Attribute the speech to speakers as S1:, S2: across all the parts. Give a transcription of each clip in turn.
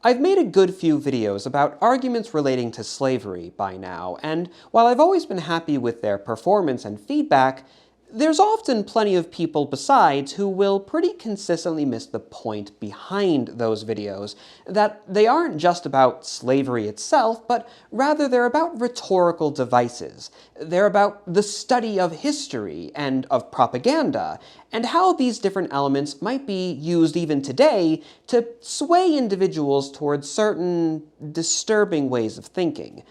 S1: I've made a good few videos about arguments relating to slavery by now, and while I've always been happy with their performance and feedback, there's often plenty of people besides who will pretty consistently miss the point behind those videos, that they aren't just about slavery itself, but rather they're about rhetorical devices. They're about the study of history and of propaganda, and how these different elements might be used even today to sway individuals towards certain disturbing ways of thinking.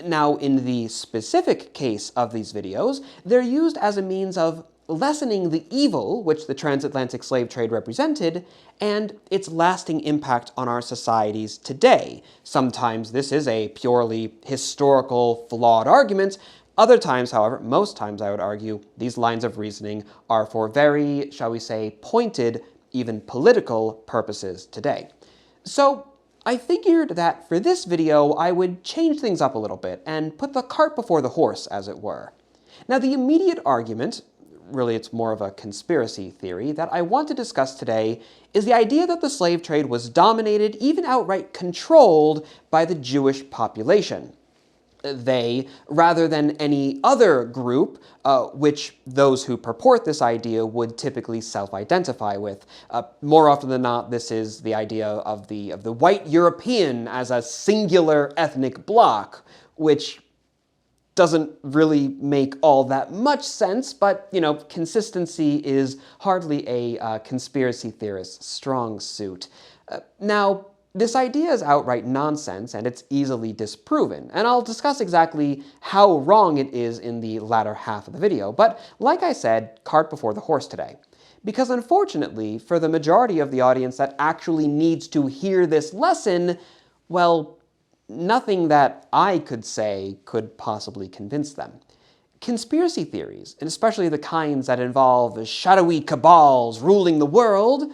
S1: Now, in the specific case of these videos, they're used as a means of lessening the evil which the transatlantic slave trade represented and its lasting impact on our societies today. Sometimes this is a purely historical, flawed argument. Other times, however, most times I would argue, these lines of reasoning are for very, shall we say, pointed, even political purposes today. So, I figured that for this video, I would change things up a little bit and put the cart before the horse, as it were. Now, the immediate argument, really it's more of a conspiracy theory, that I want to discuss today is the idea that the slave trade was dominated, even outright controlled, by the Jewish population. They, rather than any other group, which those who purport this idea would typically self-identify with. More often than not, this is the idea of the white European as a singular ethnic bloc, which doesn't really make all that much sense, but, you know, consistency is hardly a conspiracy theorist's strong suit. Now, this idea is outright nonsense, and it's easily disproven, and I'll discuss exactly how wrong it is in the latter half of the video, but like I said, cart before the horse today. Because unfortunately, for the majority of the audience that actually needs to hear this lesson, well, nothing that I could say could possibly convince them. Conspiracy theories, and especially the kinds that involve shadowy cabals ruling the world,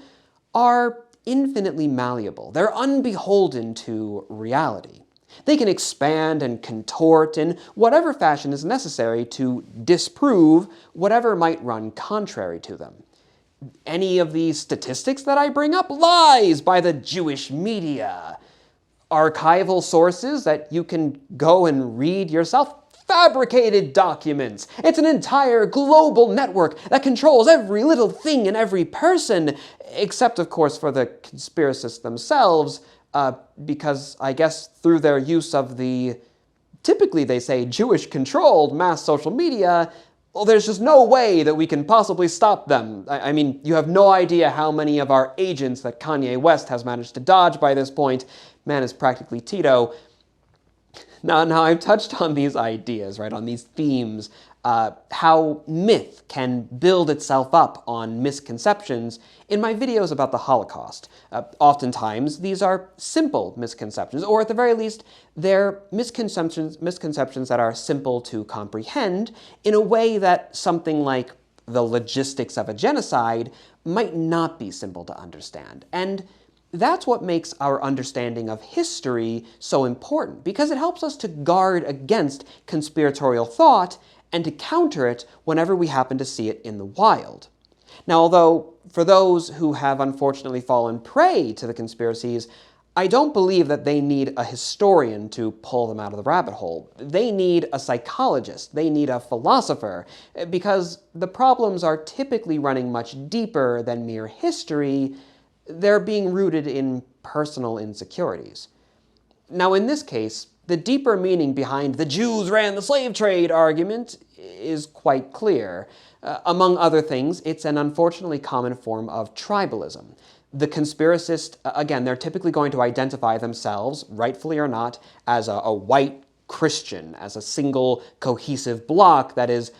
S1: are infinitely malleable. They're unbeholden to reality. They can expand and contort in whatever fashion is necessary to disprove whatever might run contrary to them. Any of these statistics that I bring up, lies by the Jewish media. Archival sources that you can go and read yourself, fabricated documents. It's an entire global network that controls every little thing and every person, except, of course, for the conspiracists themselves, because I guess through their use of the, typically they say, Jewish-controlled mass social media, well, there's just no way that we can possibly stop them. I mean, you have no idea how many of our agents that Kanye West has managed to dodge by this point. Man is practically Tito. Now I've touched on these ideas, right, on these themes, how myth can build itself up on misconceptions in my videos about the Holocaust. Oftentimes, these are simple misconceptions, or at the very least, they're misconceptions that are simple to comprehend in a way that something like the logistics of a genocide might not be simple to understand. And that's what makes our understanding of history so important, because it helps us to guard against conspiratorial thought and to counter it whenever we happen to see it in the wild. Now, although for those who have unfortunately fallen prey to the conspiracies, I don't believe that they need a historian to pull them out of the rabbit hole. They need a psychologist, they need a philosopher, because the problems are typically running much deeper than mere history. They're being rooted in personal insecurities. Now, in this case, the deeper meaning behind the Jews ran the slave trade argument is quite clear. Among other things, it's an unfortunately common form of tribalism. The conspiracist, again, they're typically going to identify themselves, rightfully or not, as a white Christian, as a single cohesive bloc that is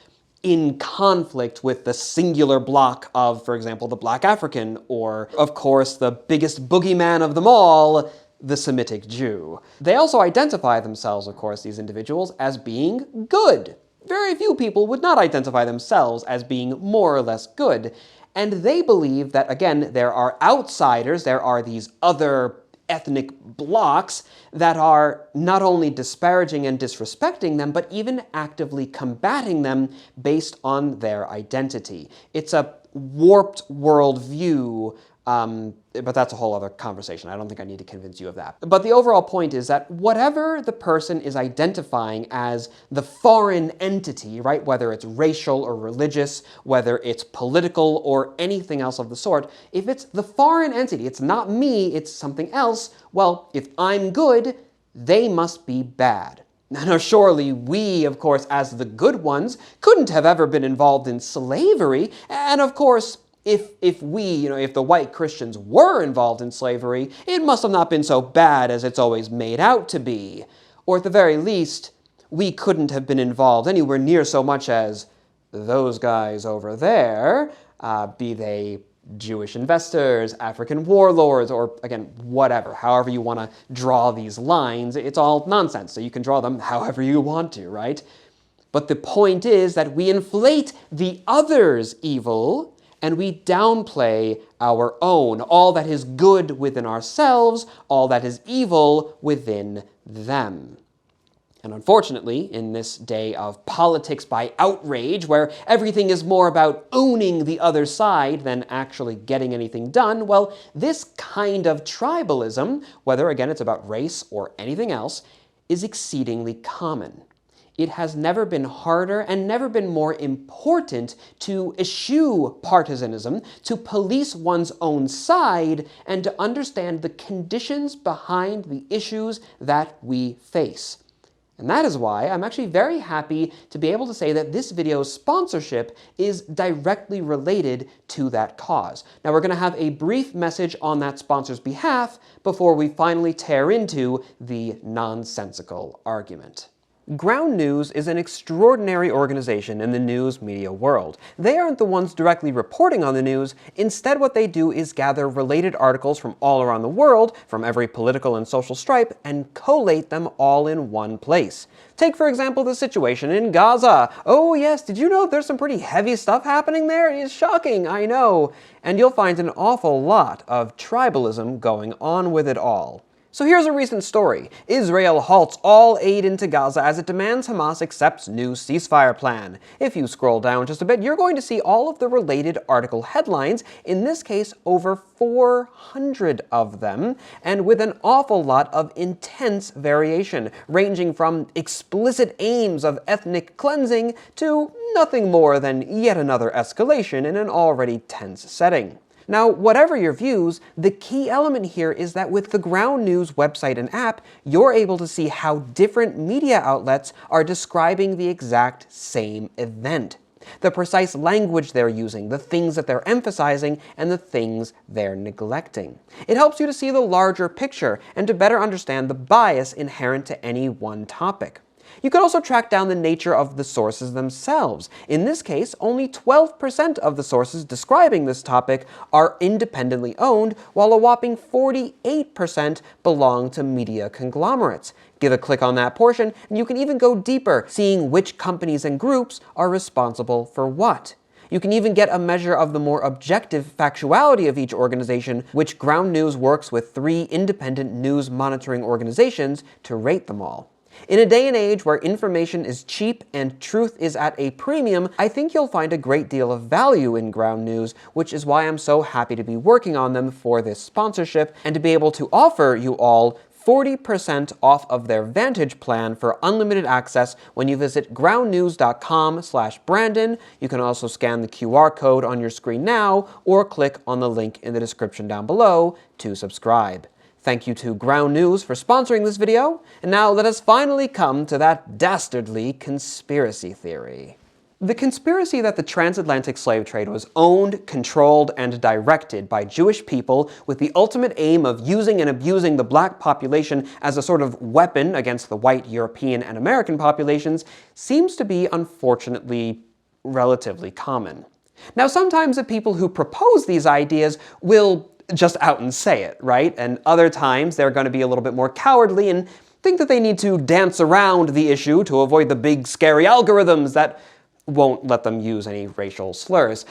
S1: in conflict with the singular bloc of, for example, the Black African, or, of course, the biggest boogeyman of them all, the Semitic Jew. They also identify themselves, of course, these individuals, as being good. Very few people would not identify themselves as being more or less good. And they believe that, again, there are outsiders, there are these other ethnic blocs that are not only disparaging and disrespecting them, but even actively combating them based on their identity. It's a warped worldview But that's a whole other conversation. I don't think I need to convince you of that. But the overall point is that whatever the person is identifying as the foreign entity, right, whether it's racial or religious, whether it's political or anything else of the sort, if it's the foreign entity, it's not me, it's something else, well, if I'm good, they must be bad. Now, surely we, of course, as the good ones, couldn't have ever been involved in slavery, and of course, if we, if the white Christians were involved in slavery, it must have not been so bad as it's always made out to be. Or at the very least, we couldn't have been involved anywhere near so much as those guys over there, be they Jewish investors, African warlords, or again, whatever, however you want to draw these lines, it's all nonsense, so you can draw them however you want to, right? But the point is that we inflate the other's evil, and we downplay our own, all that is good within ourselves, all that is evil within them. And unfortunately, in this day of politics by outrage, where everything is more about owning the other side than actually getting anything done, well, this kind of tribalism, whether again it's about race or anything else, is exceedingly common. It has never been harder and never been more important to eschew partisanism, to police one's own side, and to understand the conditions behind the issues that we face. And that is why I'm actually very happy to be able to say that this video's sponsorship is directly related to that cause. Now we're going to have a brief message on that sponsor's behalf before we finally tear into the nonsensical argument. Ground News is an extraordinary organization in the news media world. They aren't the ones directly reporting on the news. Instead, what they do is gather related articles from all around the world, from every political and social stripe, and collate them all in one place. Take, for example, the situation in Gaza. Oh yes, did you know there's some pretty heavy stuff happening there? It's shocking, I know. And you'll find an awful lot of tribalism going on with it all. So here's a recent story. Israel halts all aid into Gaza as it demands Hamas accepts new ceasefire plan. If you scroll down just a bit, you're going to see all of the related article headlines, in this case over 400 of them, and with an awful lot of intense variation, ranging from explicit aims of ethnic cleansing to nothing more than yet another escalation in an already tense setting. Now, whatever your views, the key element here is that with the Ground News website and app, you're able to see how different media outlets are describing the exact same event. The precise language they're using, the things that they're emphasizing, and the things they're neglecting. It helps you to see the larger picture and to better understand the bias inherent to any one topic. You could also track down the nature of the sources themselves. In this case, only 12% of the sources describing this topic are independently owned, while a whopping 48% belong to media conglomerates. Give a click on that portion, and you can even go deeper, seeing which companies and groups are responsible for what. You can even get a measure of the more objective factuality of each organization, which Ground News works with 3 independent news monitoring organizations to rate them all. In a day and age where information is cheap and truth is at a premium, I think you'll find a great deal of value in Ground News, which is why I'm so happy to be working on them for this sponsorship and to be able to offer you all 40% off of their Vantage plan for unlimited access when you visit groundnews.com/Brandon. You can also scan the QR code on your screen now or click on the link in the description down below to subscribe. Thank you to Ground News for sponsoring this video, and now let us finally come to that dastardly conspiracy theory. The conspiracy that the transatlantic slave trade was owned, controlled, and directed by Jewish people with the ultimate aim of using and abusing the black population as a sort of weapon against the white European and American populations seems to be, unfortunately, relatively common. Now, sometimes the people who propose these ideas will just out and say it, right? And other times they're going to be a little bit more cowardly and think that they need to dance around the issue to avoid the big scary algorithms that won't let them use any racial slurs.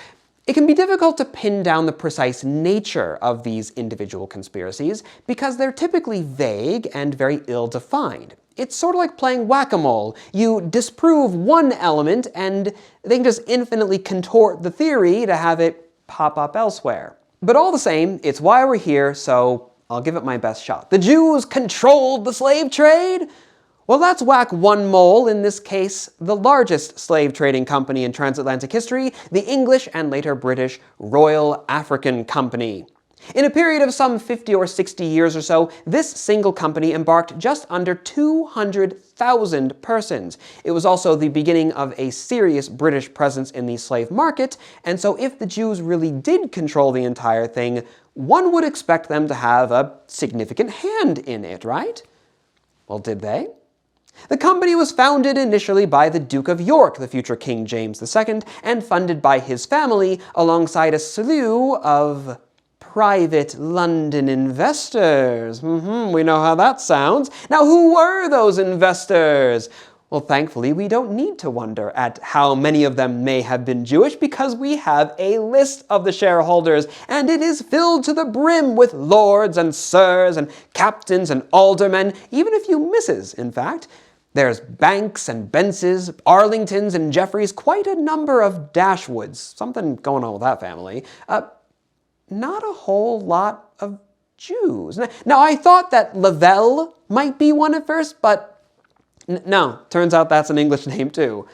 S1: It can be difficult to pin down the precise nature of these individual conspiracies because they're typically vague and very ill-defined. It's sort of like playing whack-a-mole. You disprove one element and they can just infinitely contort the theory to have it pop up elsewhere. But all the same, it's why we're here, so I'll give it my best shot. The Jews controlled the slave trade? Well, let's whack one mole, in this case, the largest slave trading company in transatlantic history, the English and later British Royal African Company. In a period of some 50 or 60 years or so, this single company embarked just under 200,000 persons. It was also the beginning of a serious British presence in the slave market, and so if the Jews really did control the entire thing, one would expect them to have a significant hand in it, right? Well, did they? The company was founded initially by the Duke of York, the future King James II, and funded by his family alongside a slew of private London investors. We know how that sounds. Now, who were those investors? Well, thankfully, we don't need to wonder at how many of them may have been Jewish, because we have a list of the shareholders, and it is filled to the brim with lords and sirs and captains and aldermen, even a few misses, in fact. There's Banks and Bences, Arlingtons and Jeffreys, quite a number of Dashwoods. Something going on with that family. Not a whole lot of Jews. Now, I thought that Lavelle might be one at first, but no, turns out that's an English name too.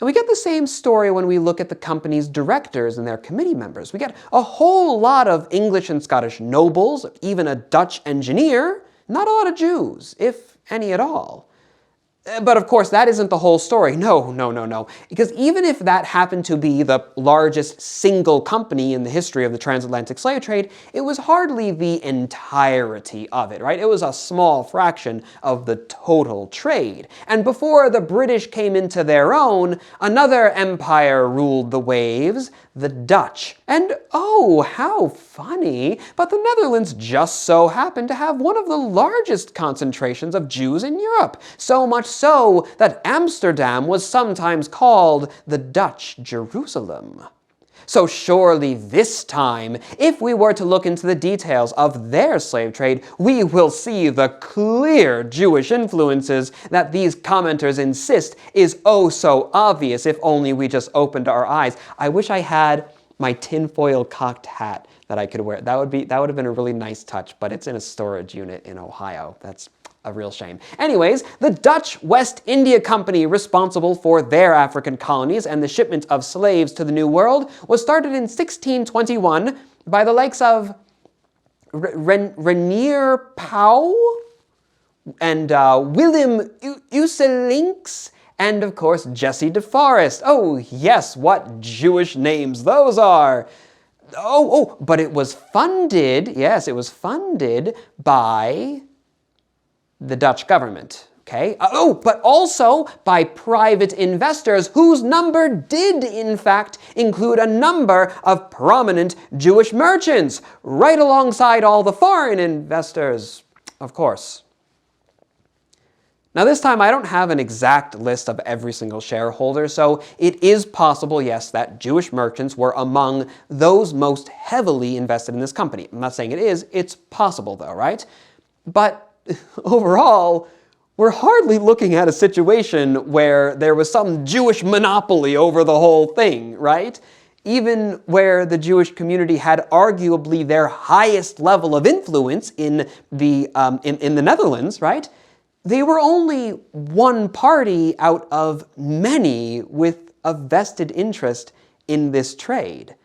S1: And we get the same story when we look at the company's directors and their committee members. We get a whole lot of English and Scottish nobles, even a Dutch engineer, not a lot of Jews, if any at all. But of course, that isn't the whole story. No. Because even if that happened to be the largest single company in the history of the transatlantic slave trade, it was hardly the entirety of it, right? It was a small fraction of the total trade. And before the British came into their own, another empire ruled the waves, the Dutch. And oh, how funny, but the Netherlands just so happened to have one of the largest concentrations of Jews in Europe. So much so that Amsterdam was sometimes called the Dutch Jerusalem. So surely this time, if we were to look into the details of their slave trade, we will see the clear Jewish influences that these commenters insist is oh so obvious if only we just opened our eyes. I wish I had my tinfoil cocked hat that I could wear. That would have been a really nice touch, but it's in a storage unit in Ohio. That's a real shame. Anyways, the Dutch West India Company, responsible for their African colonies and the shipment of slaves to the New World, was started in 1621 by the likes of Renier Pauw and Willem Uselinks, and of course Jesse de Forest. Oh yes, what Jewish names those are! But it was funded, yes, it was funded by the Dutch government, okay? But also by private investors whose number did, in fact, include a number of prominent Jewish merchants, right alongside all the foreign investors, of course. Now this time I don't have an exact list of every single shareholder, so it is possible, yes, that Jewish merchants were among those most heavily invested in this company. I'm not saying it is, it's possible though, right? But overall, we're hardly looking at a situation where there was some Jewish monopoly over the whole thing, right? Even where the Jewish community had arguably their highest level of influence in the Netherlands, right? They were only one party out of many with a vested interest in this trade.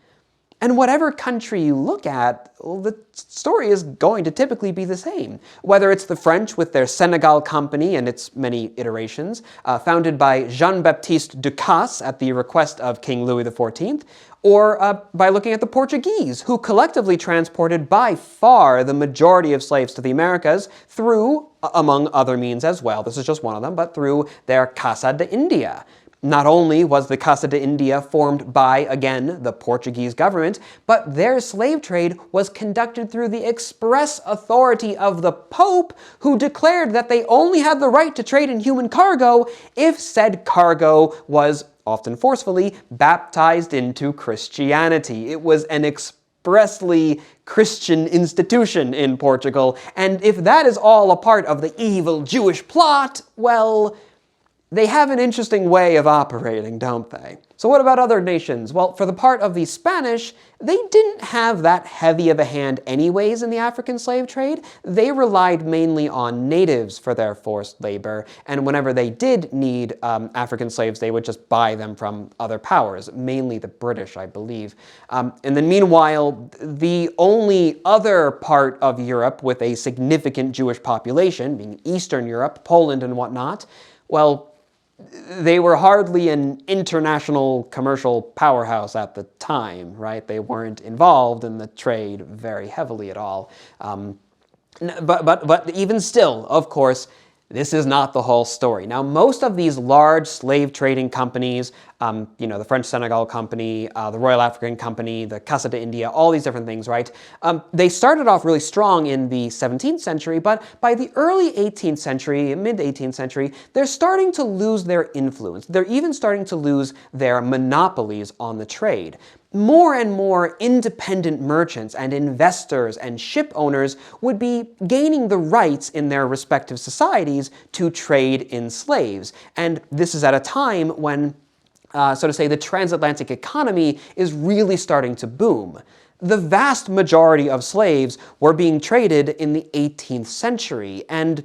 S1: And whatever country you look at, well, the story is going to typically be the same. Whether it's the French with their Senegal Company and its many iterations, founded by Jean-Baptiste Ducasse at the request of King Louis XIV, or by looking at the Portuguese, who collectively transported by far the majority of slaves to the Americas through, among other means as well, this is just one of them, but through their Casa de India. Not only was the Casa de India formed by, again, the Portuguese government, but their slave trade was conducted through the express authority of the Pope, who declared that they only had the right to trade in human cargo if said cargo was, often forcefully, baptized into Christianity. It was an expressly Christian institution in Portugal, and if that is all a part of the evil Jewish plot, well, they have an interesting way of operating, don't they? So what about other nations? Well, for the part of the Spanish, they didn't have that heavy of a hand anyways in the African slave trade. They relied mainly on natives for their forced labor, and whenever they did need African slaves, they would just buy them from other powers, mainly the British, I believe. And then meanwhile, the only other part of Europe with a significant Jewish population, being Eastern Europe, Poland and whatnot, well, they were hardly an international commercial powerhouse at the time, right? They weren't involved in the trade very heavily at all. But even still, of course, this is not the whole story. Now, most of these large slave trading companies, the French Senegal Company, the Royal African Company, the Casa de India, all these different things, right? They started off really strong in the 17th century, but by the early 18th century, mid-18th century, they're starting to lose their influence. They're even starting to lose their monopolies on the trade. More and more independent merchants and investors and ship owners would be gaining the rights in their respective societies to trade in slaves. And this is at a time when, so to say, the transatlantic economy is really starting to boom. The vast majority of slaves were being traded in the 18th century, and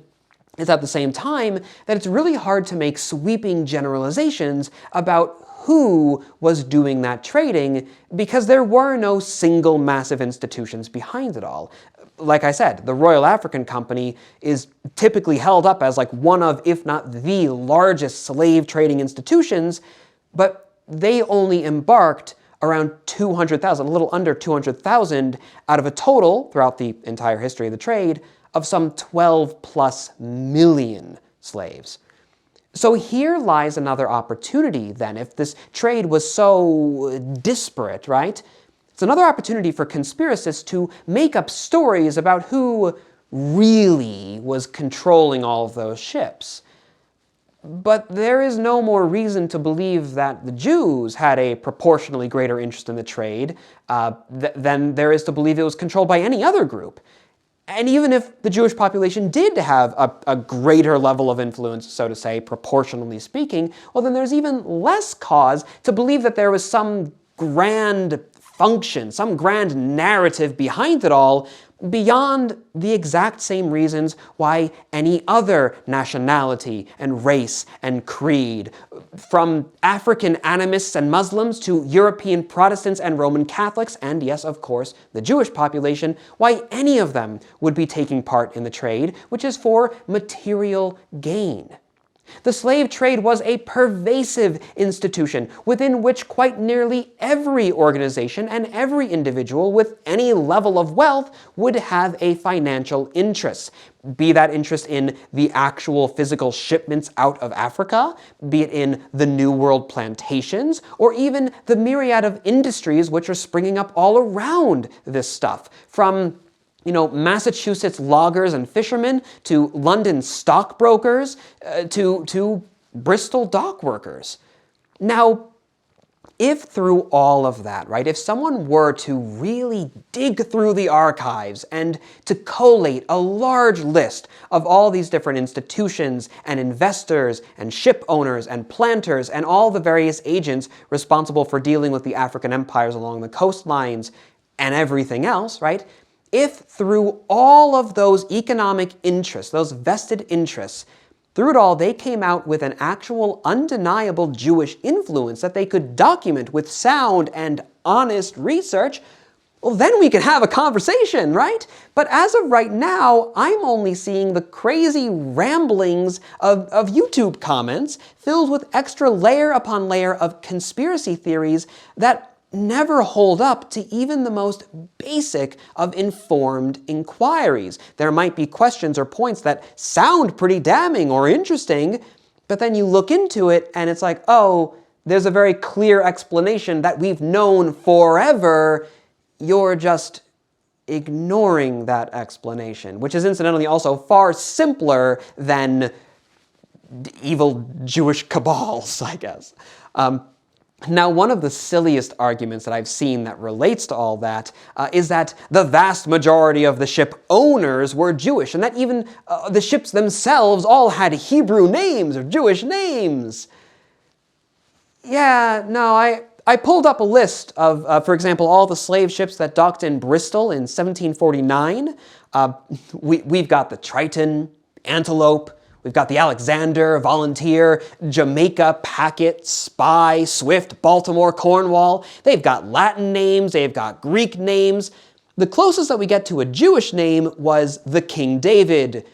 S1: it's at the same time that it's really hard to make sweeping generalizations about who was doing that trading, because there were no single massive institutions behind it all. Like I said, the Royal African Company is typically held up as like one of, if not the largest slave trading institutions, but they only embarked around 200,000, a little under 200,000 out of a total, throughout the entire history of the trade, of some 12 plus million slaves. So here lies another opportunity then, if this trade was so disparate, right? It's another opportunity for conspiracists to make up stories about who really was controlling all of those ships. But there is no more reason to believe that the Jews had a proportionally greater interest in the trade than there is to believe it was controlled by any other group. And even if the Jewish population did have a greater level of influence, so to say, proportionally speaking, well, then there's even less cause to believe that there was some grand function, some grand narrative behind it all, beyond the exact same reasons why any other nationality and race and creed, from African animists and Muslims to European Protestants and Roman Catholics, and yes, of course, the Jewish population, why any of them would be taking part in the trade, which is for material gain. The slave trade was a pervasive institution within which quite nearly every organization and every individual with any level of wealth would have a financial interest. Be that interest in the actual physical shipments out of Africa, be it in the New World plantations, or even the myriad of industries which are springing up all around this stuff, from Massachusetts loggers and fishermen, to London stockbrokers, to Bristol dock workers. Now, if through all of that, right, if someone were to really dig through the archives and to collate a large list of all these different institutions and investors and ship owners and planters and all the various agents responsible for dealing with the African empires along the coastlines and everything else, right, if through all of those economic interests, those vested interests, through it all, they came out with an actual undeniable Jewish influence that they could document with sound and honest research, well, then we can have a conversation, right? But as of right now, I'm only seeing the crazy ramblings of YouTube comments filled with extra layer upon layer of conspiracy theories that never hold up to even the most basic of informed inquiries. There might be questions or points that sound pretty damning or interesting, but then you look into it and it's like, oh, there's a very clear explanation that we've known forever. You're just ignoring that explanation, which is incidentally also far simpler than evil Jewish cabals, I guess. Now, one of the silliest arguments that I've seen that relates to all that is that the vast majority of the ship owners were Jewish, and that even the ships themselves all had Hebrew names or Jewish names. Yeah, no, I pulled up a list of, for example, all the slave ships that docked in Bristol in 1749. We've got the Triton, Antelope, we've got the Alexander, Volunteer, Jamaica, Packet, Spy, Swift, Baltimore, Cornwall. They've got Latin names, they've got Greek names. The closest that we get to a Jewish name was the King David,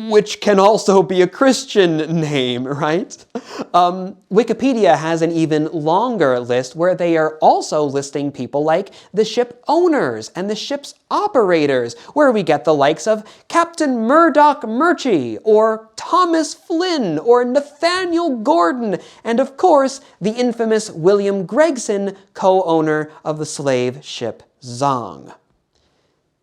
S1: which can also be a Christian name, right? Wikipedia has an even longer list where they are also listing people like the ship owners and the ship's operators, where we get the likes of Captain Murdoch Murchie, or Thomas Flynn, or Nathaniel Gordon, and of course, the infamous William Gregson, co-owner of the slave ship Zong.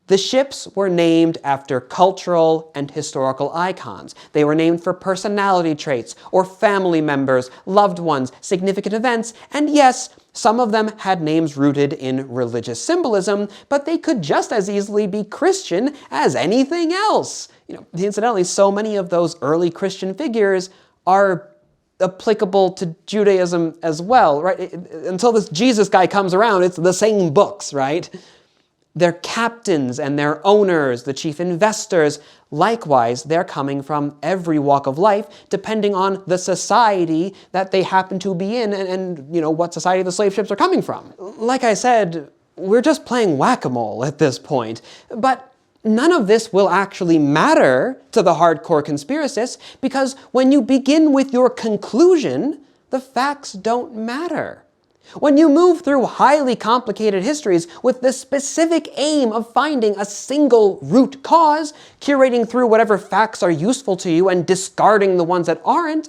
S1: The ships were named after cultural and historical icons. They were named for personality traits or family members, loved ones, significant events, and yes, some of them had names rooted in religious symbolism, but they could just as easily be Christian as anything else. Incidentally, so many of those early Christian figures are applicable to Judaism as well, right? Until this Jesus guy comes around, it's the same books, right? Their captains and their owners, the chief investors, likewise, they're coming from every walk of life, depending on the society that they happen to be in and what society the slave ships are coming from. Like I said, we're just playing whack-a-mole at this point. But none of this will actually matter to the hardcore conspiracists, because when you begin with your conclusion, the facts don't matter. When you move through highly complicated histories with the specific aim of finding a single root cause, curating through whatever facts are useful to you and discarding the ones that aren't,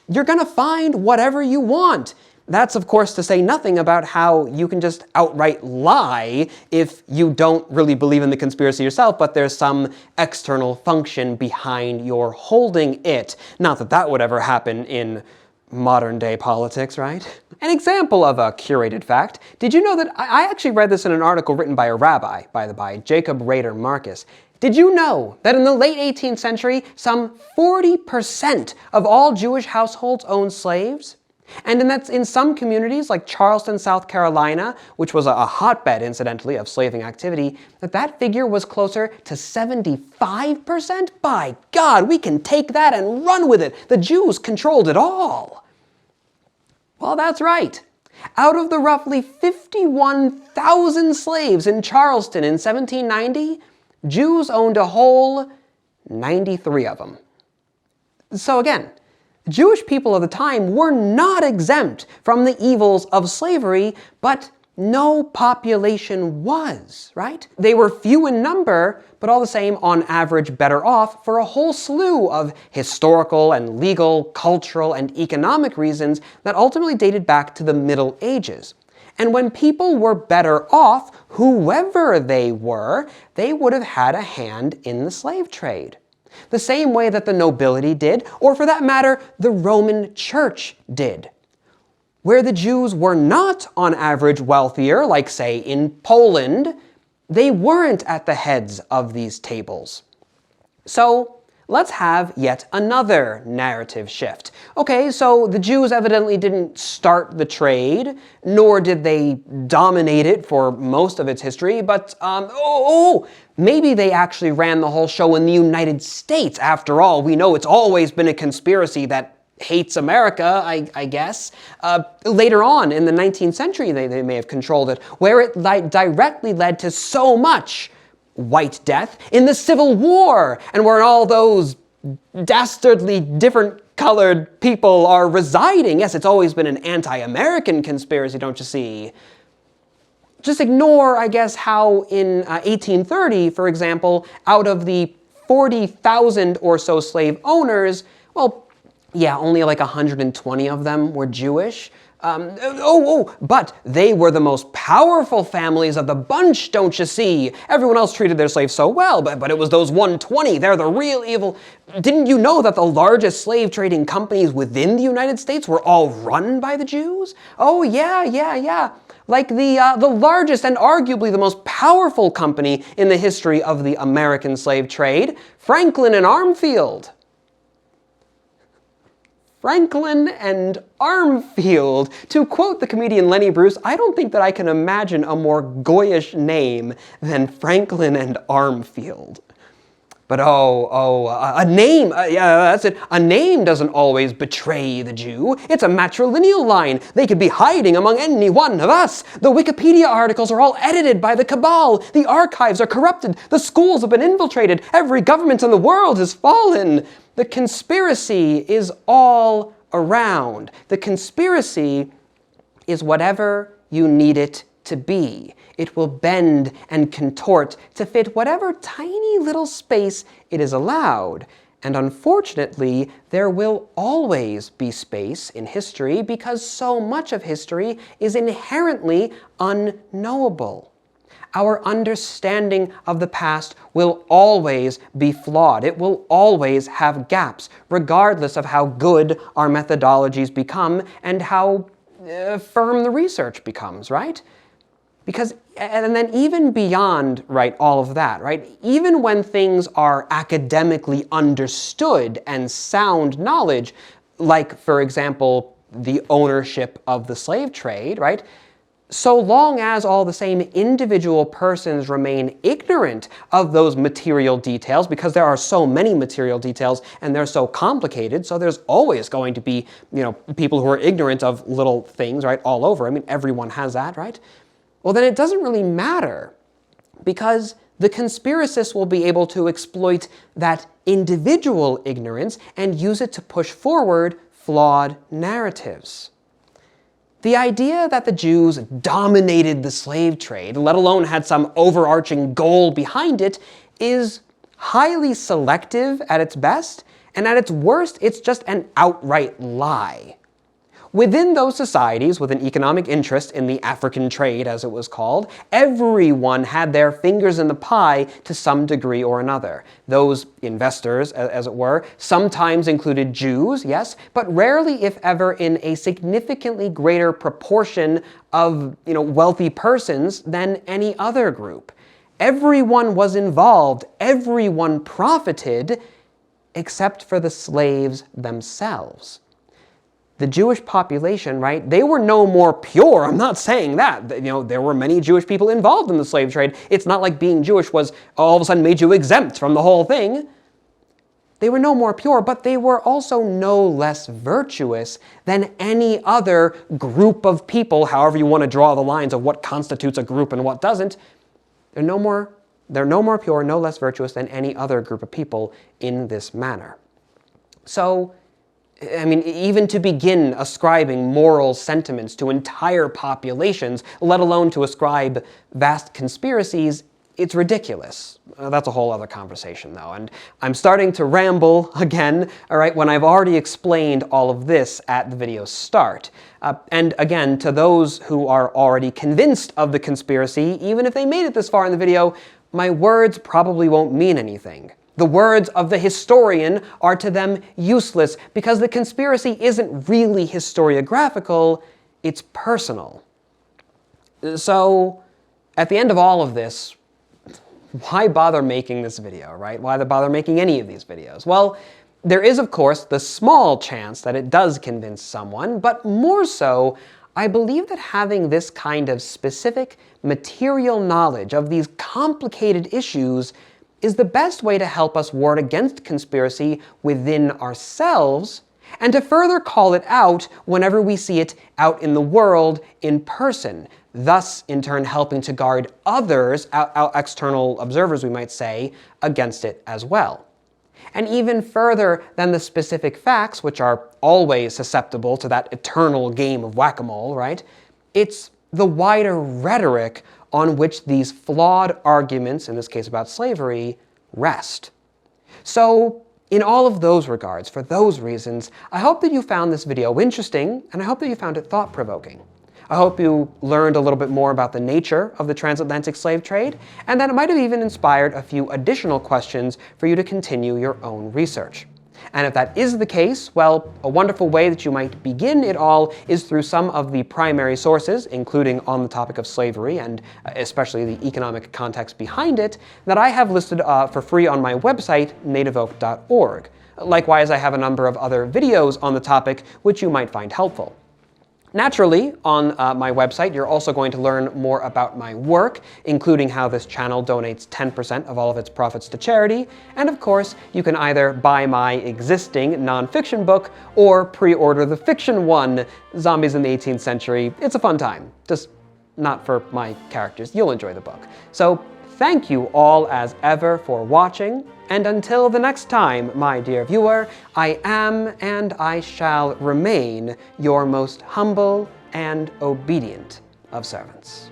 S1: you're gonna find whatever you want. That's, of course, to say nothing about how you can just outright lie if you don't really believe in the conspiracy yourself, but there's some external function behind your holding it. Not that that would ever happen in modern day politics, right? An example of a curated fact, did you know that I actually read this in an article written by a rabbi, by the by, Jacob Rader Marcus. Did you know that in the late 18th century, some 40% of all Jewish households owned slaves? And in some communities like Charleston, South Carolina, which was a hotbed, incidentally, of slaving activity, that figure was closer to 75%? By God, we can take that and run with it. The Jews controlled it all. Well, that's right. Out of the roughly 51,000 slaves in Charleston in 1790, Jews owned a whole 93 of them. So again, Jewish people of the time were not exempt from the evils of slavery, but no population was, right? They were few in number, but all the same, on average, better off for a whole slew of historical and legal, cultural, and economic reasons that ultimately dated back to the Middle Ages. And when people were better off, whoever they were, they would have had a hand in the slave trade. The same way that the nobility did, or for that matter, the Roman Church did. Where the Jews were not on average wealthier, like say in Poland, they weren't at the heads of these tables. So let's have yet another narrative shift. Okay, so the Jews evidently didn't start the trade, nor did they dominate it for most of its history, but maybe they actually ran the whole show in the United States. After all, we know it's always been a conspiracy that hates America, I guess. Later on in the 19th century, they may have controlled it, where it directly led to so much White Death in the Civil War, and where all those dastardly different colored people are residing. Yes, it's always been an anti-American conspiracy, don't you see? Just ignore, I guess, how in 1830, for example, out of the 40,000 or so slave owners, well, yeah, only like 120 of them were Jewish. But they were the most powerful families of the bunch, don't you see? Everyone else treated their slaves so well, but it was those 120, they're the real evil. Didn't you know that the largest slave trading companies within the United States were all run by the Jews? Oh, yeah. Like the largest and arguably the most powerful company in the history of the American slave trade, Franklin and Armfield. Franklin and Armfield. To quote the comedian Lenny Bruce, I don't think that I can imagine a more goyish name than Franklin and Armfield. But a name, yeah, that's it. A name doesn't always betray the Jew. It's a matrilineal line. They could be hiding among any one of us. The Wikipedia articles are all edited by the cabal. The archives are corrupted. The schools have been infiltrated. Every government in the world has fallen. The conspiracy is all around. The conspiracy is whatever you need it to be. It will bend and contort to fit whatever tiny little space it is allowed. And unfortunately, there will always be space in history because so much of history is inherently unknowable. Our understanding of the past will always be flawed. It will always have gaps, regardless of how good our methodologies become and how firm the research becomes, right? Because, and then even beyond, right, all of that, right, even when things are academically understood and sound knowledge, like, for example, the ownership of the slave trade, right, so long as all the same individual persons remain ignorant of those material details, because there are so many material details and they're so complicated, so there's always going to be, people who are ignorant of little things, right, all over. I mean, everyone has that, right? Well, then it doesn't really matter, because the conspiracists will be able to exploit that individual ignorance and use it to push forward flawed narratives. The idea that the Jews dominated the slave trade, let alone had some overarching goal behind it, is highly selective at its best, and at its worst, it's just an outright lie. Within those societies with an economic interest in the African trade, as it was called, everyone had their fingers in the pie to some degree or another. Those investors, as it were, sometimes included Jews, yes, but rarely, if ever, in a significantly greater proportion of, wealthy persons than any other group. Everyone was involved, everyone profited, except for the slaves themselves. The Jewish population, right, they were no more pure. I'm not saying that. There were many Jewish people involved in the slave trade. It's not like being Jewish was all of a sudden made you exempt from the whole thing. They were no more pure, but they were also no less virtuous than any other group of people, however you want to draw the lines of what constitutes a group and what doesn't. They're no more pure, no less virtuous than any other group of people in this manner. So, I mean, even to begin ascribing moral sentiments to entire populations, let alone to ascribe vast conspiracies, it's ridiculous. That's a whole other conversation, though. And I'm starting to ramble again, all right, when I've already explained all of this at the video's start. And again, to those who are already convinced of the conspiracy, even if they made it this far in the video, my words probably won't mean anything. The words of the historian are to them useless because the conspiracy isn't really historiographical, it's personal. So, at the end of all of this, why bother making this video, right? Why bother making any of these videos? Well, there is, of course, the small chance that it does convince someone, but more so, I believe that having this kind of specific material knowledge of these complicated issues is the best way to help us ward against conspiracy within ourselves, and to further call it out whenever we see it out in the world in person, thus in turn helping to guard others, external observers we might say, against it as well. And even further than the specific facts, which are always susceptible to that eternal game of whack-a-mole, right? It's the wider rhetoric on which these flawed arguments, in this case about slavery, rest. So, In all of those regards, for those reasons, I hope that you found this video interesting, and I hope that you found it thought-provoking. I hope you learned a little bit more about the nature of the transatlantic slave trade, and that it might have even inspired a few additional questions for you to continue your own research. And if that is the case, well, a wonderful way that you might begin it all is through some of the primary sources, including on the topic of slavery and especially the economic context behind it, that I have listed for free on my website, nativeoak.org. Likewise, I have a number of other videos on the topic which you might find helpful. Naturally, on my website, you're also going to learn more about my work, including how this channel donates 10% of all of its profits to charity, and of course, you can either buy my existing nonfiction book or pre-order the fiction one, Zombies in the 18th Century. It's a fun time, just not for my characters. You'll enjoy the book. So, thank you all as ever for watching, and until the next time, my dear viewer, I am and I shall remain your most humble and obedient of servants.